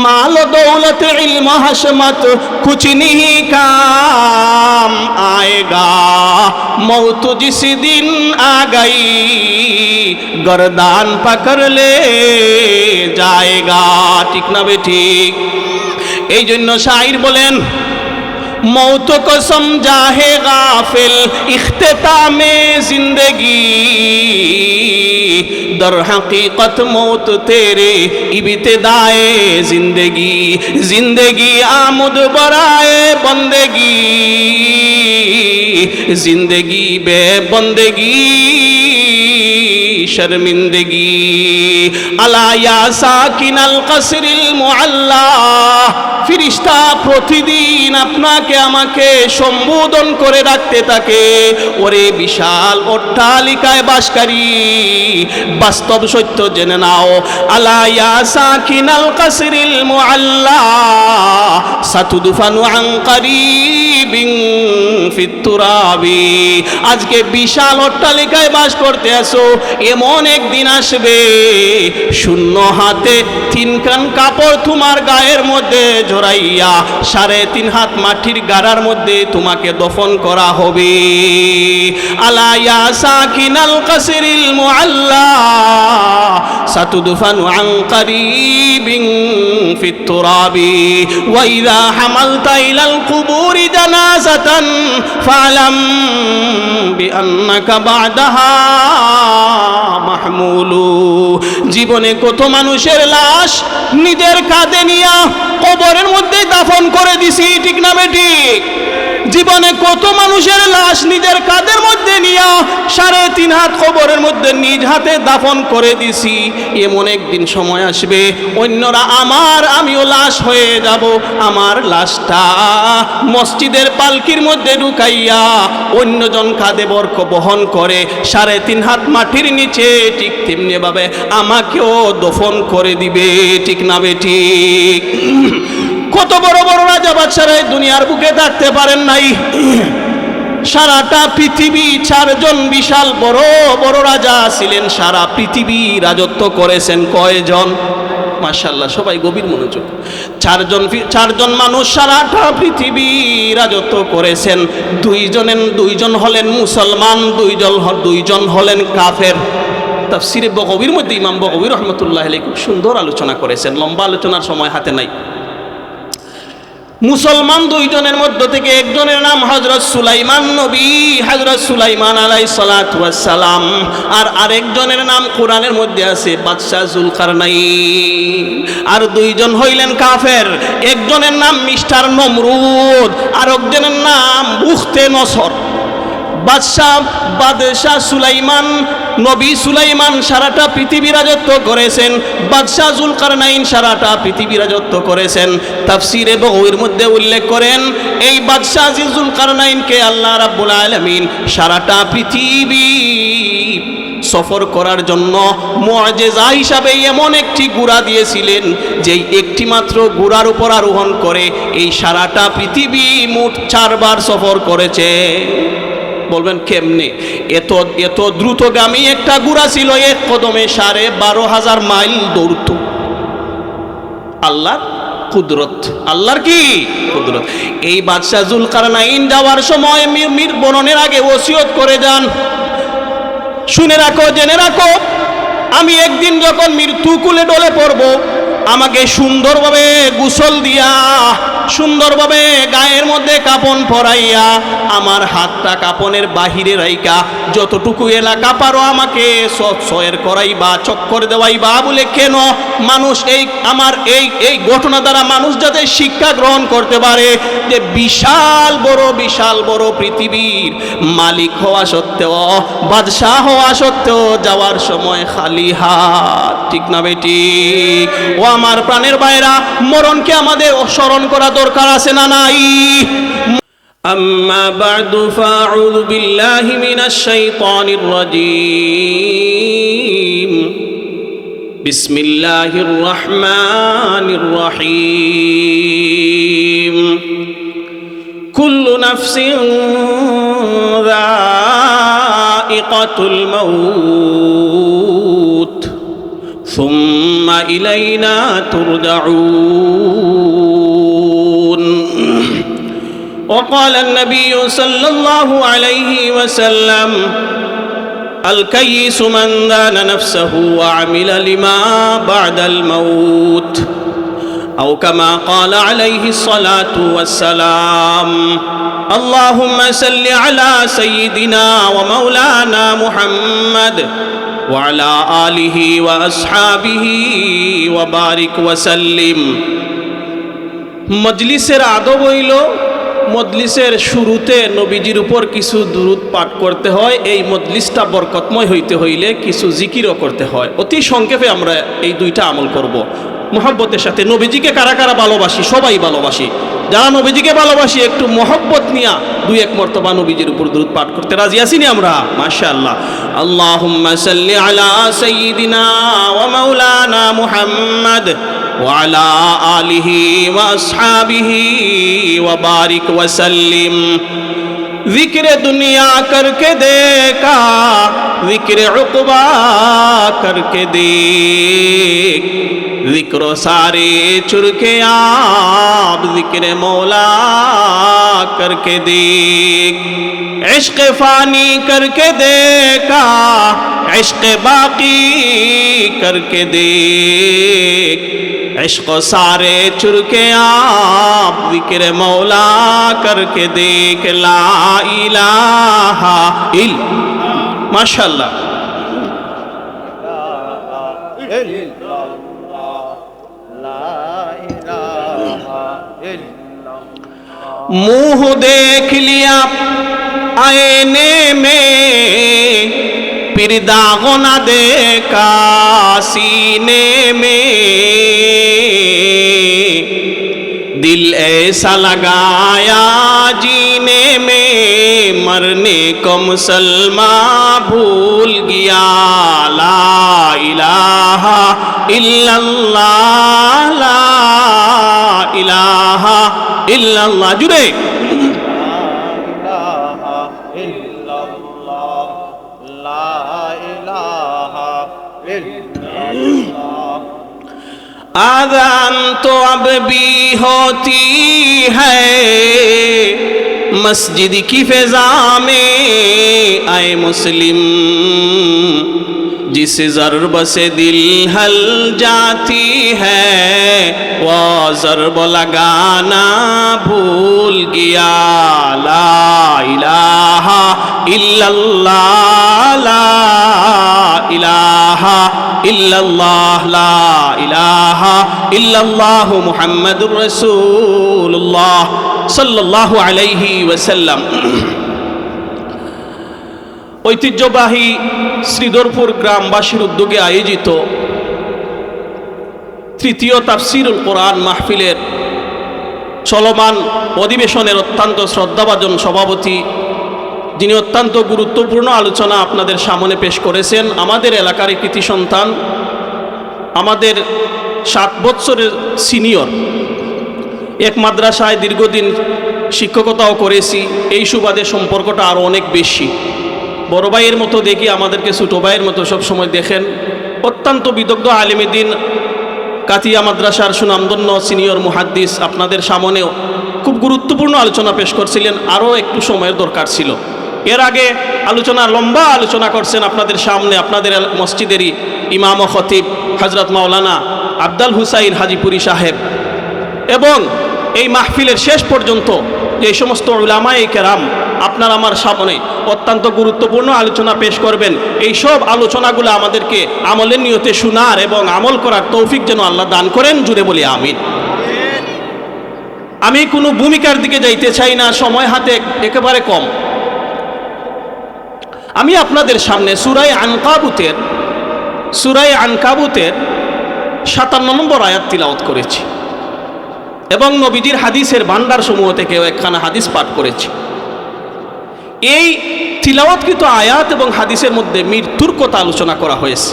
माल दौलत इल्म हशमत कुछ नहीं काम आएगा, मौत जिस दिन आ गई गर्दान पकड़ ले जाएगा। ठीक ना बेठिक? এই জন্য শাইর বলেন मौत को समझा है गाफिल इख्तितामे जिंदगी, दर हकीकत मौत तेरे इब्तिदाए जिंदगी, जिंदगी आमुद बराए बंदगी, जिंदगी बे बंदगी शर्मिंदगी। अला या साकिनाल कसरिल मुअल्ला, ফিরিস্তা প্রতিদিন আপনাকে আমাকে সম্বোধন করে রাখতে থাকে, ওরে বিশাল অট্টালিকায় বাসকারী বাস্তব সত্য জেনে নাও। আলা ইয়া সাকিনাল কাসরিল মুআল্লা সাতুদফানু আন করিবিন ফিত তুরাবি, আজকে বিশাল অট্টালিকায় বাস করতে আসো, এমন একদিন আসবে শূন্য হাতে 3 কান কাপড় তোমার গায়ের মধ্যে জড়াইয়া 3.5 হাত মাটির গাড়ার মধ্যে তোমাকে দফন করা হবে। আলা ইয়া সাকিনাল কাসরিল মুআল্লা সাতুদফানু আন করিবিন ফিত তুরাবি, ওয়া ইযা হামালতা ইলাল কুবুরি জানাজাতান ফালাম বিআন্নাকা বা'দাহা মাহমুলু। জীবনে কত মানুষের লাশ নিজের কাঁধে নিয়া কবরের মধ্যে দাফন করে দিছি, ঠিক না বেঠিক? জীবনে কত মানুষের লাশ নিজের কাঁধের মধ্যে নিয়া 3.5 হাত কবরের মধ্যে নিজ হাতে দাফন করে দিছি। এমন একদিন সময় আসবে অন্যরা আমিও লাশ হয়ে যাব, আমার লাশটা মসজিদের পালকির মধ্যে ঢুকাইয়া অন্যজন কাঁধে বহন করে 3.5 হাত মাটির নিচে, ঠিক তেমনি ভাবে আমাকেও দফন করে দিবে, ঠিক না বেঠিক? কত বড় বড় রাজা বাদশারা দুনিয়ার বুকে থাকতে পারেন নাই। সারাটা পৃথিবী 4 জন বিশাল বড় বড় রাজা ছিলেন, সারা পৃথিবী রাজত্ব করেছেন। কয়জন? মাশাআল্লাহ, সবাই গভীর মনোযোগ। 4 জন মানুষ সারাটা পৃথিবী রাজত্ব করেছেন। 2 জন হলেন মুসলমান, 2 জন হলেন কাফের। তাফসিরে বগবীর মধ্যে ইমাম বগবী রহমতুল্লাহ আলাইহি খুব সুন্দর আলোচনা করেছেন, লম্বা আলোচনার সময় হাতে নাই। মুসলমান 2 জনের মধ্য থেকে একজনের নাম হযরত সুলাইমান নবী, হযরত সুলাইমান আলাইহিস সালাতু ওয়াস সালাম, আর আরেকজনের নাম কোরআনের মধ্যে আছে বাদশা যুলকারনাইন। আর 2 জন হইলেন কাফের, একজনের নাম মিস্টার নমরুদ, আর একজনের নাম বুখতে নসর। বাদশাহ সুলাইমান, নবী সুলাইমান সারাটা পৃথিবী রাজত্ব করেছেন, বাদশাহ যুলকারনাইন সারাটা পৃথিবী রাজত্ব করেছেন। তাফসিরে বগবীর মধ্যে উল্লেখ করেন এই বাদশাহ যুলকারনাইনকে আল্লাহ রাব্বুল আলামিন সারাটা পৃথিবী সফর করার জন্য মুআজিজা হিসাবে এমন একটি ঘোড়া দিয়েছিলেন, যেই একটি মাত্র ঘোড়ার উপর আরোহণ করে এই সারাটা পৃথিবী মোট 4 বার সফর করেছে। বলবেন কেমনে? এত দ্রুতগামী একটা ঘোড়া ছিল, এক কদমে 12,500 মাইল দৌড়ত। আল্লাহর কুদরত, আল্লাহর কি কুদরত। এই বাদশাহ যুলকারনাইন যাওয়ার সময় মীর বরণের আগে ওসিয়ত করে যান, শুনে রাখো, জেনে রাখো, আমি একদিন যখন মৃত্যু কুলে ডলে পড়ব, আমাকে সুন্দরভাবে গোসল দিয়া, সুন্দরভাবে গায়ের মধ্যে কাপন পরাইয়া, আমার হাতটা কাপনের বাহিরে রাইকা যতটুকু এলাকা পারো আমাকে সয়ের করাইবা, চক্কর দেওয়াইবা। বলে কেন? মানুষ আমার এই ঘটনা দ্বারা মানুষ যাতে শিক্ষা গ্রহণ করতে পারে যে বিশাল বড় পৃথিবীর মালিক হওয়া সত্ত্বেও, বাদশাহ হওয়া সত্ত্বেও যাওয়ার সময় খালি হাত, ঠিক না বেঠিক? ও আমার প্রাণের ভাইরা, মরণকে আমাদের স্মরণ করা দরকার আছে না নাই? আম্মা বা'দু ফাআউযু বিল্লাহি মিনাশ শাইতানির রাজীম। বিসমিল্লাহির রহমানির রহিম। কুল্লু নাফসিন যায়িকাতুল মাউত, ثم সুম্মা ইলাইনা তুরজাউন। وقال النبي صلى الله عليه وسلم الكيس من دان نفسه وعمل لما بعد الموت أو كما قال عليه الصلاة والسلام اللهم صل على سيدنا ومولانا محمد وعلى آله وأصحابه وبارك وسلم। মজলিসের আদব হইল মজলিসের শুরুতে নবীজির উপর কিছু দুরূদ পাঠ করতে হয়। এই মজলিসটা বরকতময় হইতে হইলে কিছু জিকিরও করতে হয়। অতি সংক্ষেপে আমরা এই দুইটা আমল করব মহব্বতের সাথে। নবীজিকে কারা কারা ভালোবাসি? সবাই ভালোবাসি। যারা নবীজিকে ভালোবাসি একটু মহব্বত নিয়া দুই এক মর্তবা নবীজির উপর দুরূদ পাঠ করতে রাজি আছিনি আমরা? মাশাআল্লাহ। আল্লাহুম্মা সাল্লি আলা সাইয়্যিদিনা ওয়া মাওলানা মুহাম্মদ وعلى آله وأصحابه وبارك وسلم। ذکر دنیا کر کے دیکھا ذکر عقبا کر کے دیکھ ذکر سارے چر کے آپ ذکر مولا کر کے دیکھ عشق فانی کر کے دیکھا عشق باقی کر کے دیکھ عشق سارے چر کے آپ ذکر مولا کر کے دیکھ لا الہ الا ماشاءاللہ منہ دیکھ لیا آئینے میں پھر داغ نہ دیکھا سینے میں دل ایسا لگایا جینے میں مرنے کو مسلمان بھول گیا لا الہ الا اللہ لا الہ الا اللہ جڑے آذان تو اب بھی ہوتی ہے مسجد کی فضا میں اے مسلم جس ضرب سے دل ہل جاتی ہے وہ ضرب لگانا بھول گیا لا الہ الا اللہ لا الہ الا اللہ لا الہ الا اللہ محمد رسول اللہ সাল্লাল্লাহু আলাইহি ওয়াসাল্লাম। ঐতিহ্যবাহী শ্রীধরপুর গ্রামবাসীর উদ্যোগে আয়োজিত তৃতীয় তাফসীরুল কোরআন মাহফিলের চলমান অধিবেশনের অত্যন্ত শ্রদ্ধাভাজন সভাপতি, যিনি অত্যন্ত গুরুত্বপূর্ণ আলোচনা আপনাদের সামনে পেশ করেছেন, আমাদের এলাকার কৃতি সন্তান, আমাদের 7 বছরের সিনিয়র, এক মাদ্রাসায় দীর্ঘদিন শিক্ষকতাও করেছি। এই সুবাদে সম্পর্কটা আরও অনেক বেশি। বড় ভাইয়ের মতো দেখি, আমাদেরকে ছোটো ভাইয়ের মতো সবসময় দেখেন। অত্যন্ত বিদগ্ধ আলেমে দ্বীন, কাতিয়া মাদ্রাসার সুনামধন্য সিনিয়র মুহাদ্দিস আপনাদের সামনেও খুব গুরুত্বপূর্ণ আলোচনা পেশ করছিলেন। আরও একটু সময়ের দরকার ছিল। এর আগে লম্বা আলোচনা করছেন আপনাদের সামনে আপনাদের মসজিদেরই ইমাম ও খতিব হযরত মাওলানা আব্দুল হুসাইন হাজিপুরি সাহেব। এবং এই মাহফিলের শেষ পর্যন্ত যে সমস্ত উলামায়ে কেরাম আপনার আমার সামনে অত্যন্ত গুরুত্বপূর্ণ আলোচনা পেশ করবেন, এই সব আলোচনাগুলো আমাদেরকে আমলের নিয়তে শোনার এবং আমল করার তৌফিক যেন আল্লাহ দান করেন। জুড়ে বলি আমিন। আমি কোনো ভূমিকার দিকে যাইতে চাই না, সময় হাতে একেবারে কম। আমি আপনাদের সামনে সূরা আনকাবুতের 57 নম্বর আয়াত তিলাওয়াত করেছি এবং নবীজির হাদিসের ভান্ডার সমূহ থেকে একখানা হাদিস পাঠ করেছি। এই তিলাওয়াতকৃত আয়াত এবং হাদিসের মধ্যে মৃত্যুর কথা আলোচনা করা হয়েছে।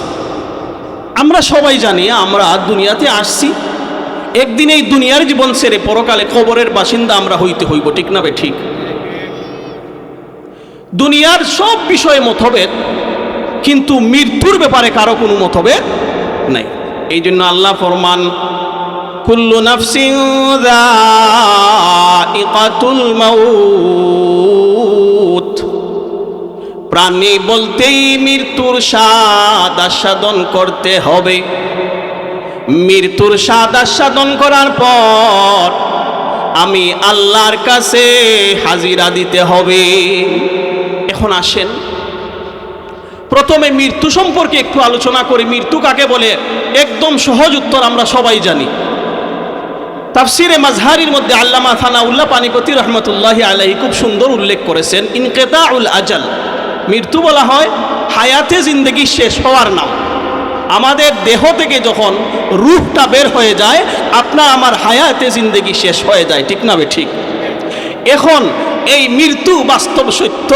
আমরা সবাই জানি আমরা দুনিয়াতে আসছি, একদিন এই দুনিয়ার জীবন ছেড়ে পরকালে কবরের বাসিন্দা আমরা হইতে হইব, ঠিক না ঠিক? দুনিয়ার সব বিষয়ে মতভেদ, কিন্তু মৃত্যুর ব্যাপারে কারো কোনো মতভেদ নাই। এই জন্য আল্লাহ ফরমান কুল্লু নাফসিন যায়িকাতুল মাউত, প্রাণী বলতেই মৃত্যুর স্বাদ আস্বাদন করতে হবে। মৃত্যুর স্বাদ আস্বাদন করার পর আমি আল্লাহর কাছে হাজিরা দিতে হবে। এখন আসেন প্রথমে মৃত্যু সম্পর্কে একটু আলোচনা করি। মৃত্যু কাকে বলে? একদম সহজ উত্তর আমরা সবাই জানি। তাফসিরে মাজহারির মধ্যে আল্লামা থানাউল্লাহ পানিপতি রহমতুল্লাহি আলাইহি খুব সুন্দর উল্লেখ করেছেন, ইনকিতাউল আজাল, মৃত্যু বলা হয় হায়াতে জিন্দেগি শেষ হওয়ার নাম। আমাদের দেহ থেকে যখন রূহটা বের হয়ে যায়, আপনার আমার হায়াতে জিন্দেগি শেষ হয়ে যায়, ঠিক না ঠিক? এখন এই মৃত্যু বাস্তব সত্য।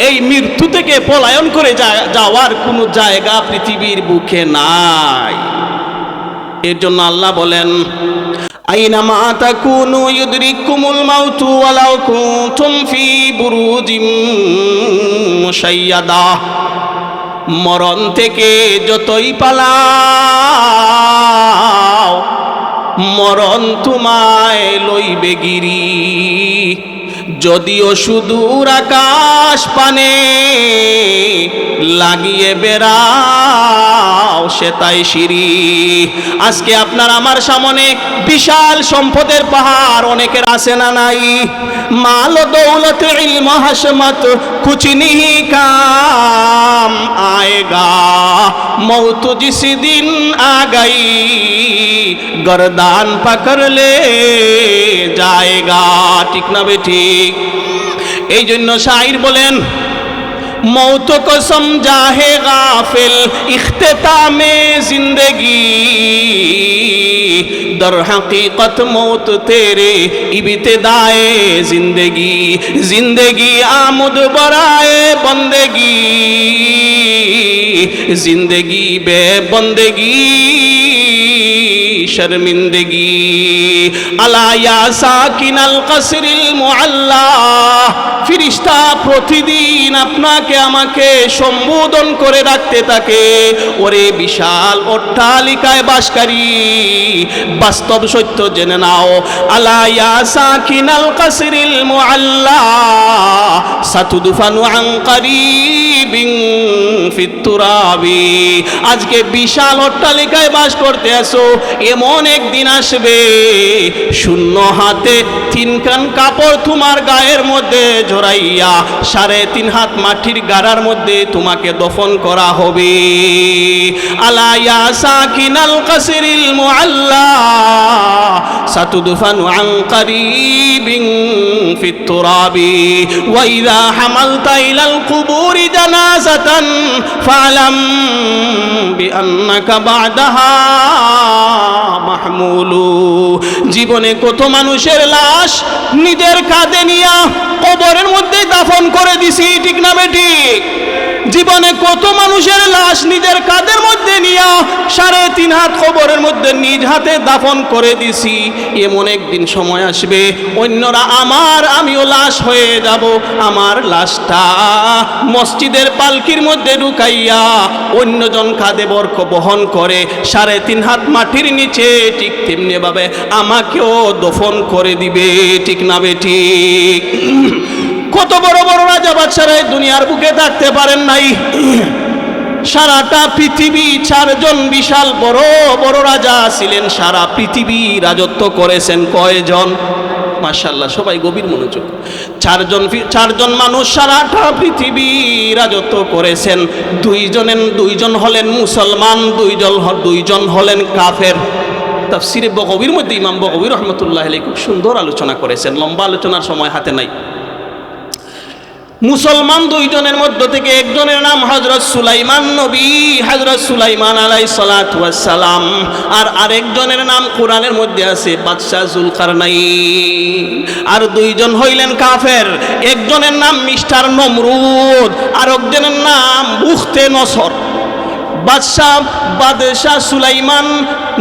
এই মৃত্যু থেকে পলায়ন করে যাওয়ার কোনো জায়গা পৃথিবীর বুকে নাই। এর জন্য আল্লাহ বলেন আইনামা তাকুনু ইউদরিকুমুল মাউতু ওয়ালাউ কুনতুম ফি বুরুজিম মুশাইয়াদা, মরণ থেকে যতই পালাও মরণ তোমায় লইবে গিরি। যদিও সুদূর আকাশ পানে লাগিয়ে বেড়াও সে তাই সিঁড়ি। আজকে আপনার আমার সামনে বিশাল সম্পদের পাহাড় অনেকের আছে না নাই? মাল দৌলত ইলম হাসমত কুছ नहीं काम आएगा, मौत जिस दिन आ गई गर्दान पकड़ ले जाएगा, ঠিক না বেঠিক? এই জন্য শাইর বলেন मौत को समझा है गाफिल इख्तितामे जिंदगी, दर हकीकत मौत तेरे इब्तिदाए जिंदगी, जिंदगी आमुद बराए बंदगी, जिंदगी बे बंदगी शर्मिंदगी। अला या साकिनाल कसरिल मुअल्ला, ফিরিস্তা প্রতিদিন আপনাকে আমাকে সম্বোধন করে রাখতে থাকে, ওরে বিশাল অট্টালিকায় বাসকারী, বাস্তব সত্য জেনে নাও। আলা ইয়া সাকিনাল কাসরিল মুআল্লা সাতুদফানু আন করিবিন ফিত তুরাবি। আজকে বিশাল অট্টালিকায় বাস করতে আসো, এমন একদিন আসবে শূন্য হাতে 3 কান কাপড় তোমার গায়ের মধ্যে জড়াইয়া 3.5 হাত মাটির গাড়ার মধ্যে তোমাকে দফন করা হবে। আলা ইয়া সাকিনাল কাসরিল মুআল্লা সাতুদফানু আন করিবিন ফিত তুরাবি ওয়া ইযা হামালতা ইলাল কুবুরি জানাজাতান ফালাম বিআন্নাকা বা'দাহা মাহমুলু। জীবনে কত মানুষের লাশ নিজের কাঁধে নিয়া কবরের মধ্যে দাফন করে দিছি, ঠিক না বেঠিক? জীবনে কত মানুষের লাশ নিজের কাঁধের মধ্যে নিয়া 3.5 হাত কবরের মধ্যে নিজ হাতে দাফন করে দিছি। এমন একদিন সময় আসবে অন্যরা আমার, আমিও লাশ হয়ে যাব। আমার লাশটা মসজিদের পালকির মধ্যে ঢুকাইয়া অন্যজন কাঁধে বহন করে 3.5 হাত মাটির নিচে, ঠিক তেমনি ভাবে আমাকেও দফন করে দিবে, ঠিক না বেঠিক? কত বড় বড় রাজা বাদশারা দুনিয়ার বুকে থাকতে পারেন নাই। সারাটা পৃথিবী 4 জন বিশাল বড় বড় রাজা ছিলেন, সারা পৃথিবী রাজত্ব করেছেন। কয়জন? মাশাআল্লাহ, সবাই গভীর মনোযোগ। 4 জন মানুষ সারাটা পৃথিবী রাজত্ব করেছেন। 2 জন হলেন মুসলমান, 2 জন হলেন কাফের। তাফসিরে বগবীর মধ্যে ইমাম বগবী রহমতুল্লাহ আলাইহি খুব সুন্দর আলোচনা করেছেন, লম্বা আলোচনার সময় হাতে নাই। মুসলমান 2 জনের মধ্য থেকে একজনের নাম হযরত সুলাইমান নবী, হযরত সুলাইমান আলাইহিস সালাতু ওয়াস সালাম, আর আরেকজনের নাম কোরআনের মধ্যে আছে বাদশা জুলকারনাইন। আর 2 জন হইলেন কাফের, একজনের নাম মিস্টার নমরুদ আর একজনের নাম বুখতে নসর। বাদশাহ সুলাইমান,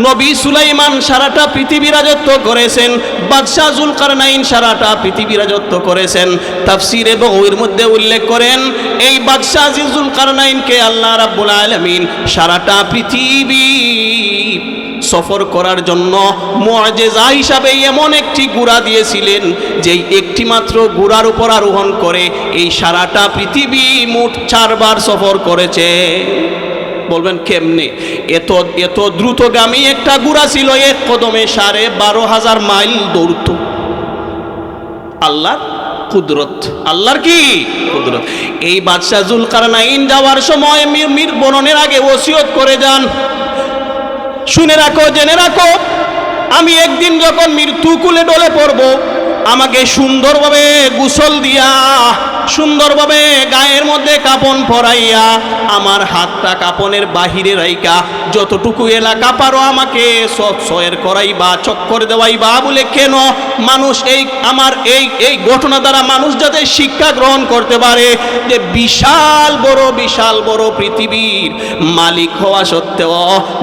নবী সুলাইমান সারাটা পৃথিবী রাজত্ব করেছেন, বাদশাহ জুলকারনাইন সারাটা পৃথিবী রাজত্ব করেছেন। তাফসীরে বগবীর মধ্যে উল্লেখ করেন এই বাদশাহ জুলকারনাইনকে আল্লাহ রাব্বুল আলামিন সারাটা পৃথিবী সফর করার জন্য মুআজিজা হিসাবে এমন একটি ঘোড়া দিয়েছিলেন, যেই একটি মাত্র ঘোড়ার উপর আরোহণ করে এই সারাটা পৃথিবী মোট 4 বার সফর করেছে। বলবেন কেমনে? এত দ্রুতগামী একটা ঘোড়া ছিল, এক কদমে 12,500 মাইল দৌড়ত। আল্লাহর কুদরত, আল্লাহর কি কুদরত। এই বাদশাহ জুলকারনাইন যাওয়ার সময় মীর বরণের আগে ওসিয়ত করে যান, শুনে রাখো, জেনে রাখো, আমি একদিন যখন মৃত্যু কুলে ডলে পড়ব, আমাকে সুন্দরভাবে গোসল দিয়া, সুন্দরভাবে গায়ের মধ্যে কাপড় পরাইয়া, আমার হাতটা কাপড়ের বাহিরে রাইকা যতটুকু এলাকা পারো আমাকে সয়ের করাইবা, চক্কর দেওয়াইবা। বলে কেন? মানুষ আমার এই ঘটনা দ্বারা মানুষ যাতে শিক্ষা গ্রহণ করতে পারে যে বিশাল বড় পৃথিবীর মালিক হওয়া সত্ত্বেও,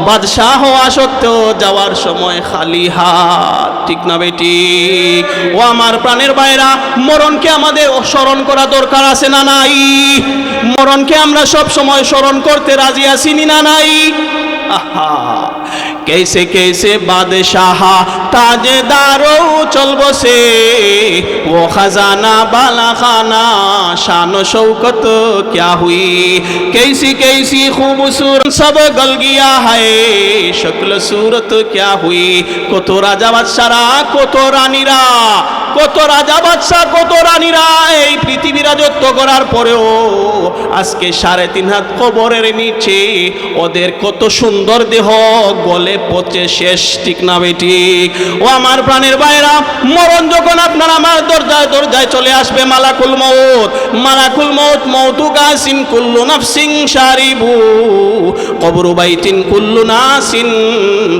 বাদশাহ হওয়া সত্ত্বেও যাওয়ার সময় খালি হাত, ঠিক না বেঠিক? ও আমার প্রাণের ভাইরা, মরণকে আমাদের স্মরণ করা দরকার আছে না নাই? মরণকে আমরা সব সময় স্মরণ করতে রাজি আছি না নাই? कैसे कैसे बादशाह ताजदारो चल बसे, वो खजाना बाला खाना शान शौकत क्या हुई, कैसी कैसी खूबसूरत सब गल गया है, शक्ल सूरत क्या हुई। কত রাজা বাদশারা, কত রানীরা, কত রাজা বাদশা, কত রানীরা এই পৃথিবী রাজত্ব করার পরেও আজকে 3.5 হাত কবরের নিচে ওদের কত সুন্দর দেহ গলে পচে শেষ, ঠিক না বেঠিক? ও আমার প্রাণের ভাইরা, মরণ যখন আপনার আমার দরজায় চলে আসবে, মালাকুল মউত মউতু গাসিন কুল্লু নাফসিন শারিবু কবরু বাইতিন কুল্লু নাসিন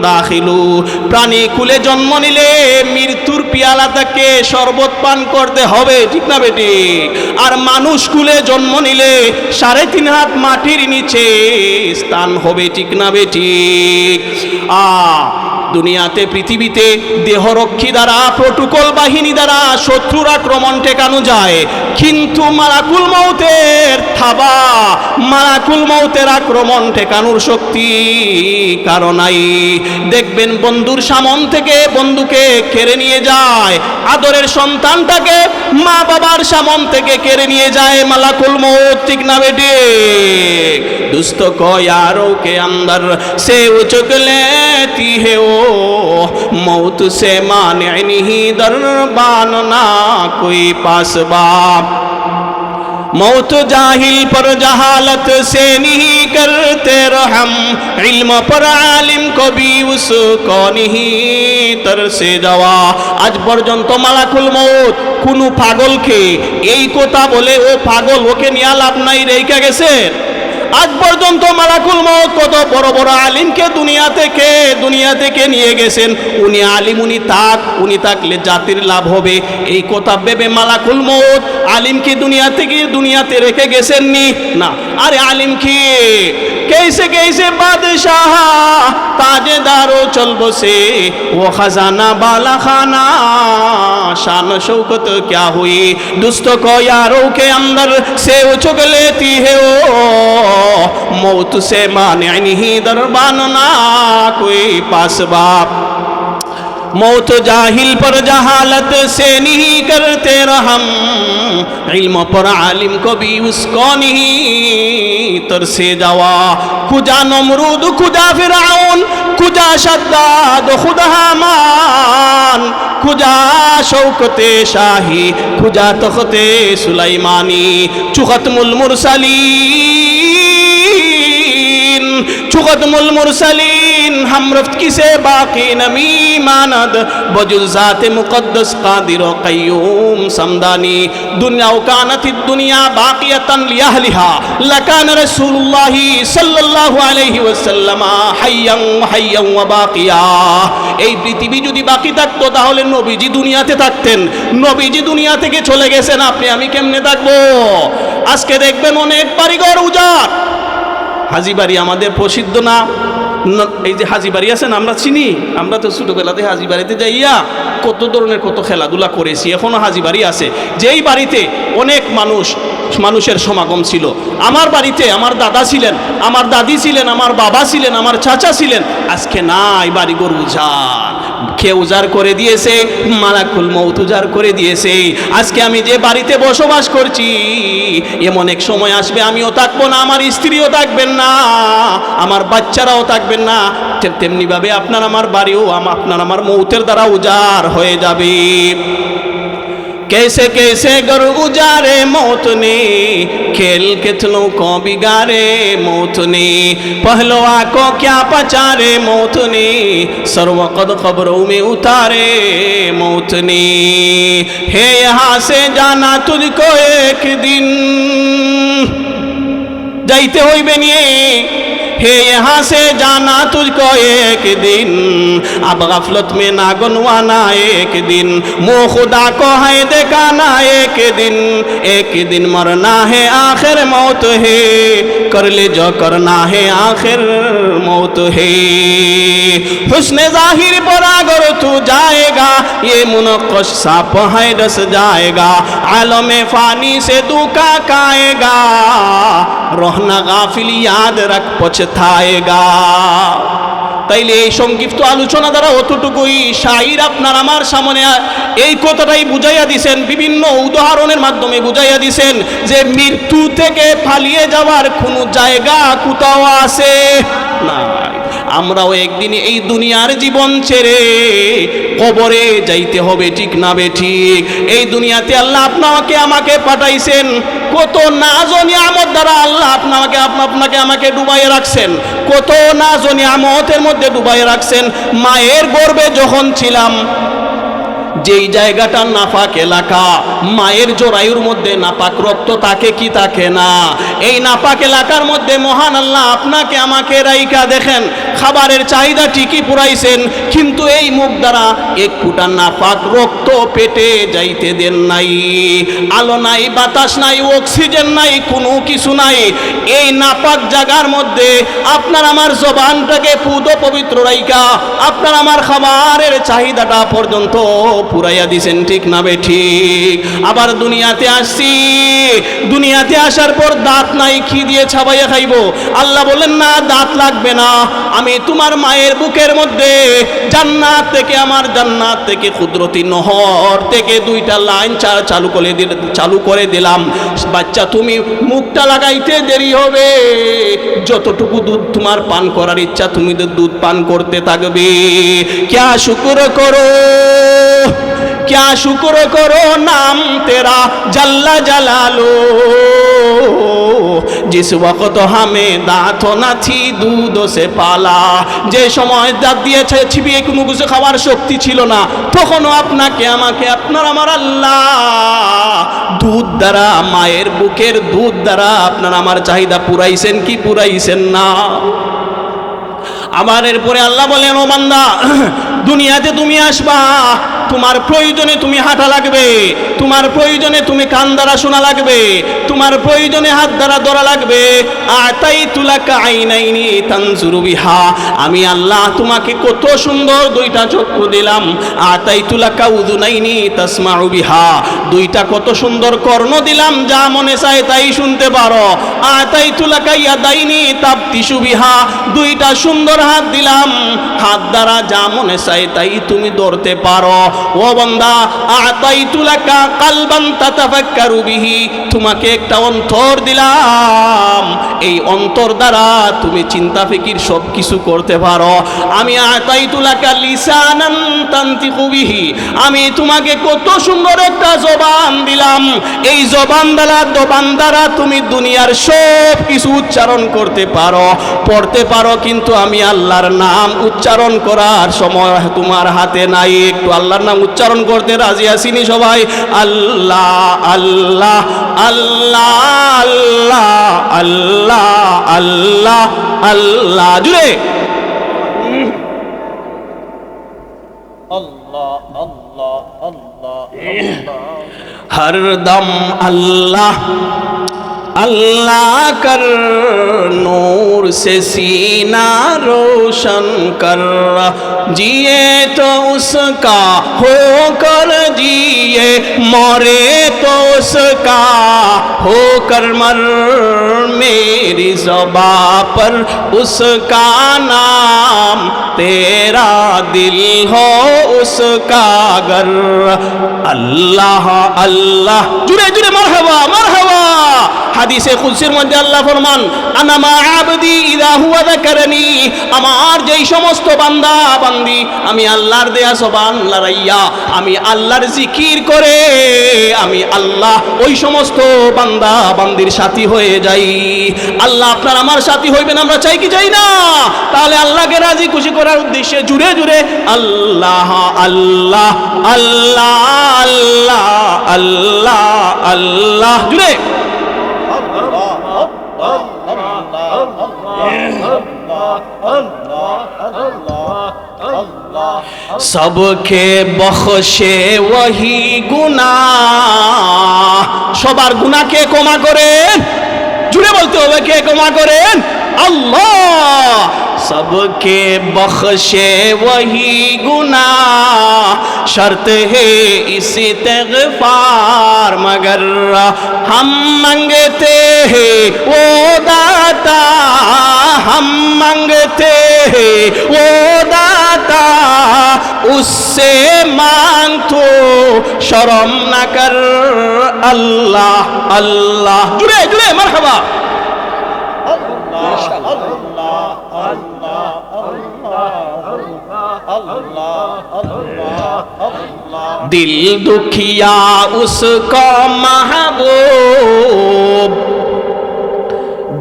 দাখিলু। প্রাণী কুলে জন্ম নিলে মৃত্যুর পিয়ালা তাকে শরবত পান করতে হবে, ঠিক না বেঠিক? আর মানুষ কুলে জন্ম নিলে 3.5 হাত মাটির নিচে স্থান হবে, ঠিক না বেঠিক? দুনিয়াতে, পৃথিবীতে দেহরক্ষী দ্বারা, প্রটোকল বাহিনী দ্বারা শত্রুর আক্রমণ ঠেকানো যায়, কিন্তু মালাকুল মউতের থাবা, মালাকুল মউতের আক্রমণ ঠেকানোর শক্তি কারো নাই। দেখবেন বন্ধুর সামন থেকে বন্ধুকে কেড়ে নিয়ে যায়, আদরের সন্তানটাকে মা বাবার সামন থেকে কেড়ে নিয়ে যায় মালাকুল মউত, ঠিক না বেঠিক? দুস্ত को यारों के अंदर से उचक लेती है वो, मौत से माने नहीं दरबान ना कोई पासबाब। मौत जाहिल पर जहालत से नहीं करते रहम, इल्म पर आलिम को भी उसको नहीं तरसे जवा। আজ পর্যন্ত মালাকুল মউত কোনো পাগলকে এই কথা বলে ও পাগল, ওকে নিয়ে লাভ নাই, রেখে গেছে। আজ পর্যন্ত মালাকুল মউত কত বড় বড় আলিমকে দুনিয়া থেকে নিয়ে গেছেন। উনি আলিম, উনি থাকলে জাতির লাভ হবে, এই কথা ভেবে মালাকুল মউত আলিমকে দুনিয়াতে রেখে গেছেননি না। আরে আলিম কি कैसे कैसे बादशाह ताजेदारो चल बसे, वो खजाना बाला खाना शान शौकत क्या हुई। दोस्तों को यारों के अंदर से उचक लेती है वो, मौत से माने नहीं दरबान ना कोई पासबाब। मौत जाहिल पर जहालत से नहीं करते रहम, इल्म पर आलिम को भी उसको नहीं तरसे जवा। खुदा नमरूद, खुदा फिरौन, खुदा शद्दाद, खुदा हामान, खुदा शौकते शाही, खुदा तख्ते सुलाइमानी, चुखतमुल मुरसलीन, चुखतमुल मुरसलीन हम रफ्त किसे बाकी नमी मानद, बजुज़ात मुक़द्दस कादिर व क़य्यूम समदानी। दुनिया कानत दुनिया बाक़ियतन लिअहलिहा, लकान रसूलुल्लाहि सल्लल्लाहु अलैहि वसल्लम हाय्यन व बाक़िया। এই পৃথিবী যদি বাকি থাকতো তাহলে নবীজি দুনিয়াতে থাকতেন। নবীজি দুনিয়া থেকে চলে গেছেন, আপনি আমি কেমনে থাকবো? আজকে দেখবেন অনেক বাড়িঘর উজাড়, হাজীবাড়ি আমাদের প্রসিদ্ধ না? এই যে হাজীবাড়ি আছেন আমরা চিনি, আমরা তো ছোটোবেলাতে হাজীবাড়িতে যাইয়া কত ধরনের কত খেলাধুলা করেছি, এখনও হাজীবাড়ি আছে। যেই বাড়িতে অনেক মানুষের সমাগম ছিল। আমার বাড়িতে আমার দাদা ছিলেন, আমার দাদি ছিলেন, আমার বাবা ছিলেন, আমার চাচা ছিলেন। আজকে নাই, বাড়িঘর উজাড়, খেয়ে উজাড় করে দিয়েছে, মালাকুল মউত উজাড় করে দিয়েছে। আজকে আমি যে বাড়িতে বসবাস করছি, এমন এক সময় আসবে আমিও থাকবো না, আমার স্ত্রীও থাকবেন না, আমার বাচ্চারাও থাকবেন না। তেমনিভাবে আপনার আমার বাড়িও আপনার আমার মউতের দ্বারা উজাড় হয়ে যাবে। कैसे कैसे गर उजारे मौत ने, खेल कितनों को बिगाड़े मौत ने, पहलवा को क्या पचारे मौत ने, सर्वकद खबरों में उतारे मौत ने। है यहाँ से जाना तुझको एक दिन, जाइते हुई बनिए। है यहाँ से जाना तुझको एक दिन, अब गफलत में ना गुनवाना एक दिन, मुँह खुदा को है दिखाना एक दिन मरना है आखिर मौत है, कर ले जो करना है आखिर मौत है। हुस्न जाहिर पर अगर तू जाएगा, ये मुनक्कश साप है डस जाएगा, आलम फानी से दुका खाएगा, रहना गाफिल याद रख পছতায়েগা। তাইলে এই সংক্ষিপ্ত আলোচনা দ্বারা অতটুকুই শাইর আপনার আমার সামনে এই কথাটাই বুঝাইয়া দিছেন, বিভিন্ন উদাহরণের মাধ্যমে বুঝাইয়া দিছেন যে মৃত্যু থেকে পালিয়ে যাওয়ার কোনো জায়গা কোথাও আছে না। আমরাও একদিন এই দুনিয়ার জীবন ছেড়ে কবরে যাইতে হবে, ঠিক না বেঠিক? এই দুনিয়াতে আল্লাহ আপনাকে আমাকে পাঠাইছেন, কত নাজ ও নিয়ামত দ্বারা আল্লাহ আপনাকে আমাকে ডুবাইয়ে রাখছেন, কত নাজ ও নিয়ামতের মধ্যে ডুবাইয়ে রাখছেন। মায়ের গর্ভে যখন ছিলাম, যেই জায়গাটা নাপাক এলাকা, মায়ের জরায়ুর মধ্যে নাপাক রক্ত থাকে কি থাকে না? এই নাপাক এলাকার মধ্যে মহান আল্লাহ আপনাকে আমাকে রাইকা দেখেন, খাবারের চাহিদা ঠিকই পুরাইছেন, কিন্তু এই মুখ দ্বারা এক ফুটা নাপাক রক্ত পেটে যাইতে দেন নাই। আলো নাই, বাতাস নাই, অক্সিজেন নাই, কোনো কিছু নাই। এই নাপাক জায়গার মধ্যে আপনার আমার জবানটাকে পুদ পবিত্র রাইকা আপনার আমার খাবারের চাহিদাটা পর্যন্ত পুরাইয়া দিছেন, ঠিক না বেঠিক? আবার দুনিয়াতে আসছি, দুনিয়াতে আসার পর দাঁত নাই, কি দিয়ে ছাবাইয়া খাইব? আল্লাহ বলেন না, দাঁত লাগবে না, আমি তোমার মায়ের বুকের মধ্যে জান্নাত থেকে কুদরতি নহর থেকে 2টা লাইন চালু করে দিলাম। বাচ্চা, তুমি মুখটা লাগাইতে দেরি হবে, যতটুকু দুধ তোমার পান করার ইচ্ছা তুমি দুধ পান করতে থাকবে। क्या शुक्र करो, क्या शुक्र करो नाम तेरा जल्ला जलालो, जिस वक्त हमें दांत न थी दूध से पाला। যে সময় দাঁত দিয়েছে চিবিয়ে কোনো কিছু খাওয়ার শক্তি ছিল না, তখনও আপনাকে আমাকে আপনার আমার আল্লাহ দুধ দ্বারা, মায়ের বুকের দুধ দ্বারা আপনার আমার চাহিদা পুরাইছেন কি পুরাইছেন না? আবার এরপরে আল্লাহ বলেন, ও বান্দা, দুনিয়াতে তুমি আসবা, তোমার প্রয়োজনে তুমি হাঁটা লাগবে, তোমার প্রয়োজনে তুমি কান দ্বারা শোনা লাগবে, তোমার প্রয়োজনে হাত দ্বারা ধরা লাগবে। আতাইতু লাকা আইনাইনি তানজুরু বিহা, আমি আল্লাহ তোমাকে কত সুন্দর 2টা চক্ষু দিলাম। আতাইতু লাকা উযুনাইনি তাসমাউ বিহা, 2টা কত সুন্দর কর্ণ দিলাম, যা মনে চায় তাই শুনতে পারো। আতাইতু লাকা ইয়াদাইনি তাবতিশু বিহা, 2টা সুন্দর হাত দিলাম, হাত দ্বারা যা মনে চায় তাই তুমি ধরতে পারো। ও বান্দা, আতাইতু লাকা কালবান তাতাফাক্কারু বিহি, তোমাকে একটা অন্তর দিলাম, এই অন্তর দ্বারা তুমি চিন্তা ফিকির সব কিছু করতে পারো। আমি আতাইতু লাকা লিসানান তানতিকু বিহি, আমি তোমাকে কত সুন্দর একটা জবান দিলাম, এই জবান দ্বারা তুমি দুনিয়ার সব কিছু উচ্চারণ করতে পারো, পড়তে পারো, কিন্তু আমি আল্লাহর নাম উচ্চারণ করার সময় তোমার হাতে নাই। একটু আল্লাহর নাম উচ্চারণ করতে রাজি আসিনি সবাই? আল্লাহ আল্লাহ আল্লাহ আল্লাহ আল্লাহ আল্লাহ আল্লাহ, জুড়ে আল্লাহ আল্লাহ আল্লাহ, হরদম আল্লাহ अल्लाह कर नूर से सीना रोशन कर, जिए तो उसका होकर जिए, मरे तो उसका होकर मर, मेरी ज़ुबां पर उसका नाम, तेरा दिल हो उसका घर। अल्लाह अल्लाह, जुड़े जुड़े मरहबा मरहबा। হাদিসে কুদসির মধ্যে আল্লাহ ফরমান, আনা মা আবদি ইযা হুয়া যাকারানি, আমার যেই সমস্ত বান্দা বান্দি আমি আল্লাহর দেয়া জবান লড়াইয়া আমি আল্লাহর জিকির করে আমি আল্লাহ ওই সমস্ত বান্দা বান্দির সাথী হয়ে যাই। আল্লাহ আপনার আমার সাথী হইবেন, আমরা চাই কি চাই না? তাহলে আল্লাহকে রাজি খুশি করার উদ্দেশ্যে জুড়ে জুড়ে আল্লাহ আল্লাহ আল্লাহ আল্লাহ আল্লাহ আল্লাহ জুড়ে। सबके बख्शे वही गुनाह, সবার গুনাহকে ক্ষমা করেন। জুড়ে বলতে হবে, কে ক্ষমা করেন? আল্লাহ। सबके बख्शे वही गुनाह, शर्त है इस्तिग़फ़ार, मगर हम मांगते हैं वो दाता, हम मांगते हैं वो दाता, उससे मांग तो शर्म न कर। अल्लाह अल्लाह, जुड़े जुड़े मरहबा। दिल दुखिया उसको महबूब,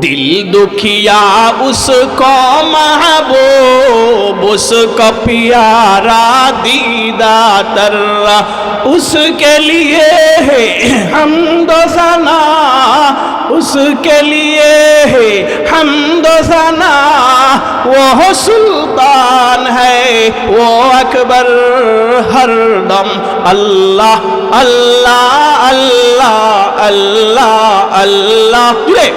दिल दुखिया उसको महबूब, उसको प्यारा दीदा तर, उसके लिए है हम्दो सना, उसके लिए है हम्दो सना, वो सुल्तान है वो अकबर हरदम। अल्लाह अल्लाह अल्लाह अल्लाह अल्लाह, जुड़े।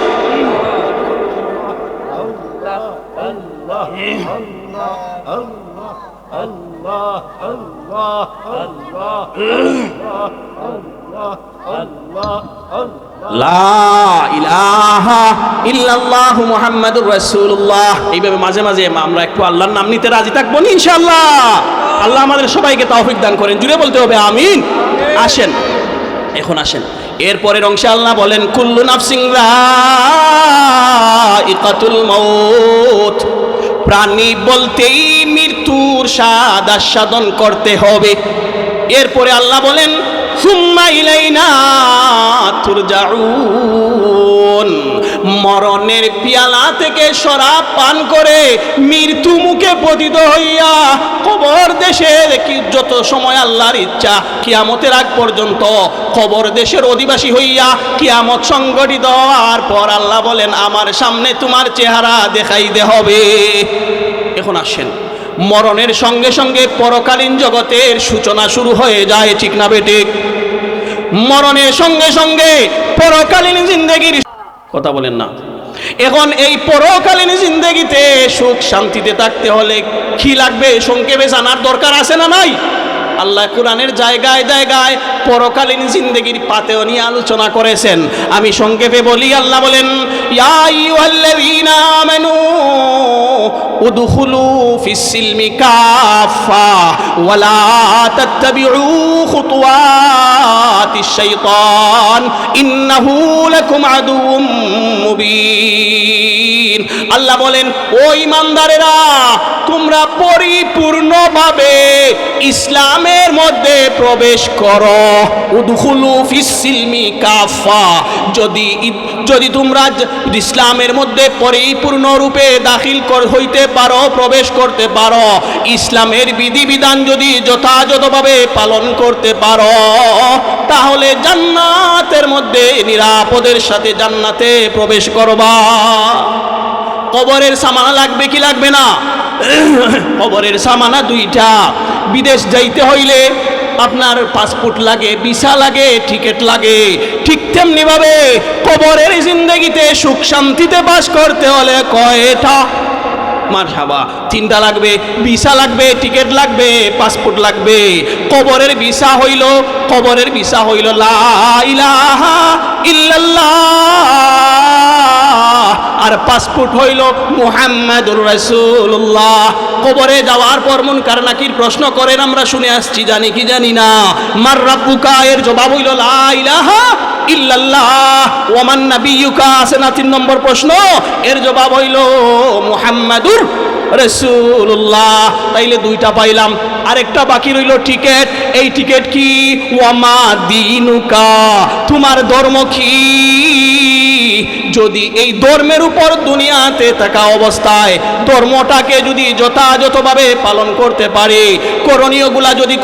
লা ইলাহা ইল্লাল্লাহু মুহাম্মাদুর রাসূলুল্লাহ। এইভাবে মাঝে মাঝে আমরা একটু আল্লাহর নাম নিতে রাজি থাকবো ইনশাআল্লাহ। আল্লাহ আমাদের সবাইকে তৌফিক দান করেন। জুড়ে বলতে হবে আমিন। আসেন এখন আসেন, এরপরের অংশে আল্লাহ বলেন, কুল্লু নাফসিন যায়িকাতুল মাউত, প্রাণী বলতেই মৃত্যুর স্বাদ আস্বাদন করতে হবে। এরপরে আল্লাহ বলেন, সুম্মা ইলাইনা তুরজাউন, মরণের পিয়ালা থেকে শরাব পান করে মৃত্যু মুখে পতিত হইয়া কবর দেশের যত সময় আল্লাহর ইচ্ছা কিয়ামতের আগ পর্যন্ত কবর দেশের অধিবাসী হইয়া কিয়ামত সংগঠিত হওয়ার পর আল্লাহ বলেন, আমার সামনে তোমার চেহারা দেখাইতে হবে। এখন আসেন, মরণের সঙ্গে সঙ্গে পরকালীন জগতের সূচনা শুরু হয়ে যায়, ঠিক না বেঠিক? মরণের সঙ্গে সঙ্গে পরকালীন জিন্দেগির কথা বলেন না। এখন এই পরকালীন জিন্দেগিতে সুখ শান্তিতে থাকতে হলে কি লাগবে সংক্ষেপে জানার দরকার আছে না নাই? আল্লাহ কোরআনের জায়গায় জায়গায় পরকালীন জিন্দেগির পাতেও নিয়ে আলোচনা করেছেন। আমি সংক্ষেপে বলি, আল্লাহ বলেন, ইয়া আইয়ুহাল্লাযীনা আমানু উদখুলু ফিস সিলমি কাফা ওয়া লা তাত্তাবিউ খুতুওয়াতিশ শাইতান ইন্নাহু লাকুম আদুউম মুবিন। আল্লাহ বলেন, ও ঈমানদারেরা, তোমরা পরিপূর্ণভাবে ইসলামের মধ্যে প্রবেশ করো। উদখুলু ফিস সিলমি কাফা, যদি তোমরা ইসলামের মধ্যে পরিপূর্ণ রূপে দাখিল হইতে পারো, প্রবেশ করতে পারো, ইসলামের বিধিবিধান যদি যথাযথভাবে পালন করতে পারো, তাহলে জান্নাতের মধ্যে নিরাপদের সাথে জান্নাতে প্রবেশ করবা। কবরের সামানা লাগবে কি লাগবে না? কবরের সামানা দুইটা। বিদেশ যাইতে হইলে আপনার পাসপোর্ট লাগে, ভিসা লাগে, টিকিট লাগে। ঠিক তেমনিভাবে কবরের জিন্দেগিতে সুখ শান্তিতে বাস করতে হলে কয়টা? মারহাবা, 3টা লাগবে। ভিসা লাগবে, টিকিট লাগবে, পাসপোর্ট লাগবে। কবরের ভিসা হইল লা ইলাহা ইল্লাল্লাহ, আর পাসপোর্ট হইল মুহাম্মাদুর রাসূলুল্লাহ। কবরে যাওয়ার পর মুনকার নাকির প্রশ্ন করেন, আমরা শুনে আসছি, জানি কি জানি না। মার রাব্বুকা, এর জবাব হইল লা ইলাহা ইল্লাল্লাহ। ওয়ামান নাবিয়ুকা, আছে না 3 নম্বর প্রশ্ন, এর জবাব হইল মুহাম্মাদুর রাসূলুল্লাহ। তাইলে 2টা পাইলাম, আরেকটা বাকি রইল টিকিট। এই টিকিট কি? ওয়ামা দিনুকা, তোমার ধর্ম কি? যদি এই ধর্মের উপর দুনিয়াতে থাকা অবস্থায় ধর্মটাকে যদি যথাযথভাবে পালন করতে পারি, করণীয়গুলা যদি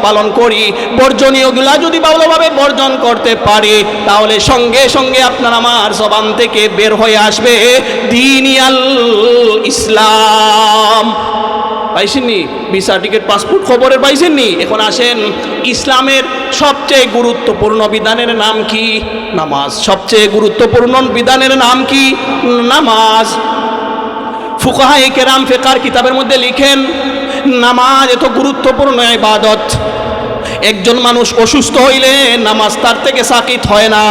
পালন করি, বর্জনীয়গুলা যদি ভালোভাবে বর্জন করতে পারি, তাহলে সঙ্গে সঙ্গে আপনার আমার জবান থেকে বের হয়ে আসবে দীনিয়াল ইসলাম। পাইছেননি? ভিসা, টিকিট, পাসপোর্ট খবরের পাইছেননি? এখন আসেন, ইসলামের সবচেয়ে গুরুত্বপূর্ণ বিধানের নাম কি? নামাজ। সবচেয়ে গুরুত্বপূর্ণ বিধানের নাম কি? নামাজ। ফুকাহায়ে কেরাম ফিকহের কিতাবের মধ্যে লিখেন, নামাজ এত গুরুত্বপূর্ণ ইবাদত, একজন মানুষ অসুস্থ হইলে নামাজ তার থেকে সাকিত হয় না।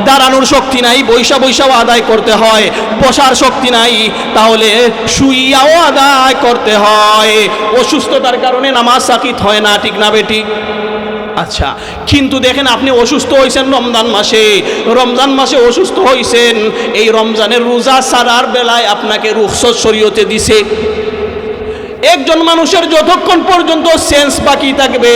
দাঁড়ানোর শক্তি নাই, বৈশাও আদায় করতে হয়। বসার শক্তি নাই, তাহলে শুইয়াও আদায় করতে হয়। অসুস্থতার কারণে নামাজ সাকিত হয় না, ঠিক না বেঠিক? আচ্ছা, কিন্তু দেখেন, আপনি অসুস্থ হয়েছেন রমজান মাসে অসুস্থ হয়েছেন, এই রমজানের রোজা ছাড়ার বেলায় আপনাকে রুখসত শরীয়তে দিছে। একজন মানুষের যতক্ষণ পর্যন্ত সেন্স বাকি থাকবে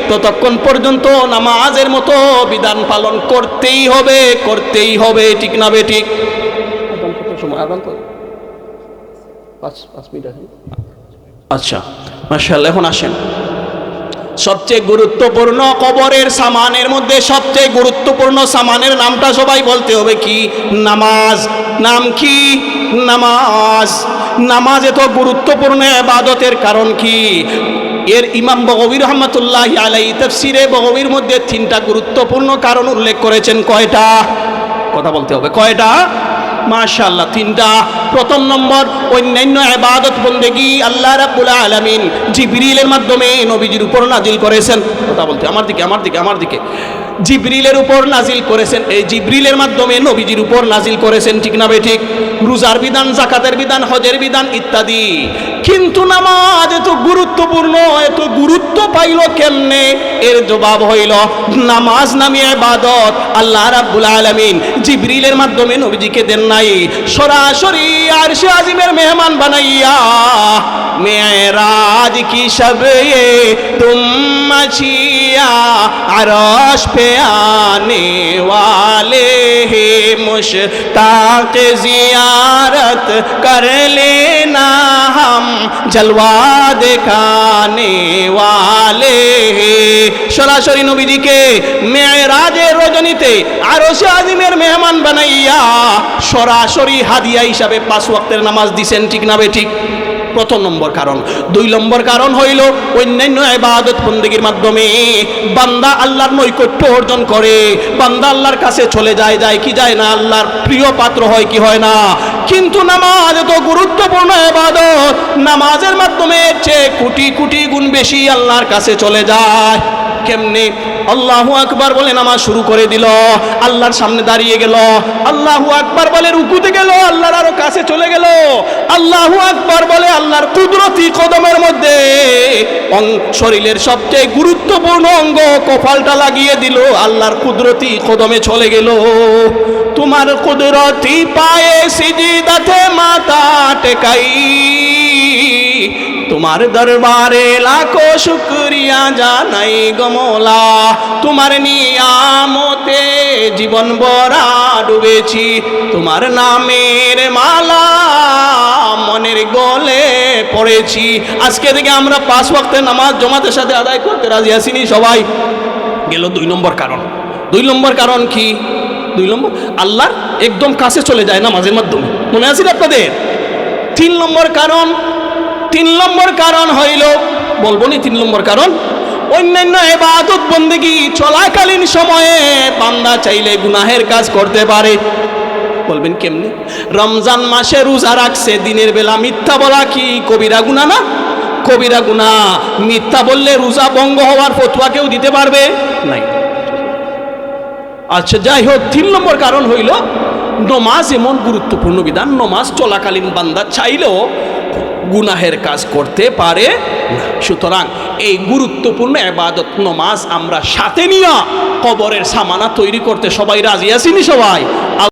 ততক্ষণ পর্যন্ত নামাজের মতো বিধান পালন করতেই হবে, ঠিক না বেঠিক? আচ্ছা, মাশাআল্লাহ। এখন আসেন, সবচেয়ে গুরুত্বপূর্ণ কবরের সামানের মধ্যে সবচেয়ে গুরুত্বপূর্ণ সামানের নামটা সবাই বলতে হবে কি? নামাজ। নাম কি? নামাজ। নামাজ এত গুরুত্বপূর্ণ ইবাদতের কারণ কি? এর ইমাম বগবী রহমাতুল্লাহি আলাইহি তাফসীরে বগবীর মধ্যে 3টা গুরুত্বপূর্ণ কারণ উল্লেখ করেছেন। কয়টা? কথা বলতে হবে, কয়টা? মাশাআল্লাহ, 3টা। প্রথম নম্বর, অন্যান্য ইবাদত বন্দেগী আল্লাহ রাব্বুল আলামিন জিবরিলের মাধ্যমে নবীজির উপর নাজিল করেছেন। কথা বলতে, আমার দিকে জিবরিলের উপর নাজিল করেছেন। এই জিবরিলের মাধ্যমে নবীজির উপর নাজিল করেছেন, ঠিক না বেঠিক? রোজার বিধান, যাকাতের বিধান, হজের বিধান ইত্যাদি। কিন্তু নামাজ এত গুরুত্বপূর্ণ, এত গুরুত্ব পাইল কেমনে? এর জবাব হইল, নামাজ নামে ইবাদত আল্লাহ রাব্বুল আলামিন জিবরিলের মাধ্যমে নবীজিকে দেন নাই, সরাসরি আরশে আজিমের মেহমান বানাইয়া মেরাজ কি শব ये तुम मचिया अरश पे आने वाले हैं, मुश्ताक जियारत कर लेना हम जलवा दिखाने वाले हैं। সরাসরি নবীজিকে মেরাজের রজনীতে আরশে আজিমের মেহমান বানাইয়া সরাসরি হাদিয়া হিসাবে 5 ওয়াক্তের নামাজ দিছেন, ঠিক না বেঠিক? প্রথম নম্বর কারণ। 2 নম্বর কারণ হইল, অন্যান্য ইবাদত বন্দেগীর মাধ্যমে বান্দা আল্লাহর নৈকট্য অর্জন করে, বান্দা আল্লাহর কাছে চলে যায় কি যায় না, আল্লাহর প্রিয় পাত্র হয় কি হয় না। কিন্তু নামাজ এত গুরুত্বপূর্ণ ইবাদত, নামাজের মাধ্যমে চেয়ে কোটি কোটি গুণ বেশি আল্লাহর কাছে চলে যায়। কেমনে? আল্লাহু আকবার বলে নামাজ শুরু করে দিল, আল্লাহর সামনে দাঁড়িয়ে গেল, আল্লাহু আকবার বলে রুকুতে গেল, আল্লাহর আরো কাছে চলে গেল, আল্লাহু আকবার বলে আল্লাহর কুদরতি কদমের মধ্যে শরীরের সবচেয়ে গুরুত্বপূর্ণ অঙ্গ কপালটা লাগিয়ে দিল, আল্লাহর কুদরতি কদমে চলে গেল। তোমার কুদরতি পায়ে সিজদাতে মাথা টেকাই, তোমার দরবারে লাখো শুকরিয়া জানাই গো মওলা, তোমার নিয়ামতে জীবন ভরা ডুবেছি, তোমার নামের মালা মনের গলে পড়েছি। আজকে থেকে আমরা 5 ওয়াক্তের নামাজ জামাতের সাথে আদায় করতে রাজি আছিনি সবাই? গেল 2 নম্বর কারণ। 2 নম্বর কারণ কি? 2 নম্বর, আল্লাহর একদম কাছে চলে যায় নামাজের মাধ্যমে। মনে আছে আপনাদের? 3 নম্বর কারণ হইল, বলবো নি 3 নম্বর কারণ, অন্যান্য ইবাদত বন্দেগী চলাকালীন সময়ে বান্দা চাইলে গুনাহের কাজ করতে পারে। বলবেন কেমনে? রমজান মাসে রোজা রাখছে, দিনের বেলা মিথ্যা বলা কি কবিরা গুনাহ না? কবিরা গুনাহ। মিথ্যা বললে রোজা ভঙ্গ হওয়ার ফতোয়া কেউ দিতে পারবে নাই। আচ্ছা, যাই হোক, 3 নম্বর কারণ হইল নমাজ এমন গুরুত্বপূর্ণ বিধান, নমাজ চলাকালীন বান্দা চাইলেও গুনাহের কাজ করতে পারে না। সুতরাং এই গুরুত্বপূর্ণ ইবাদত নমাজ আমরা সাথে নিয়ে কবরের সামানা তৈরি করতে সবাই রাজি আছি নি? সবাই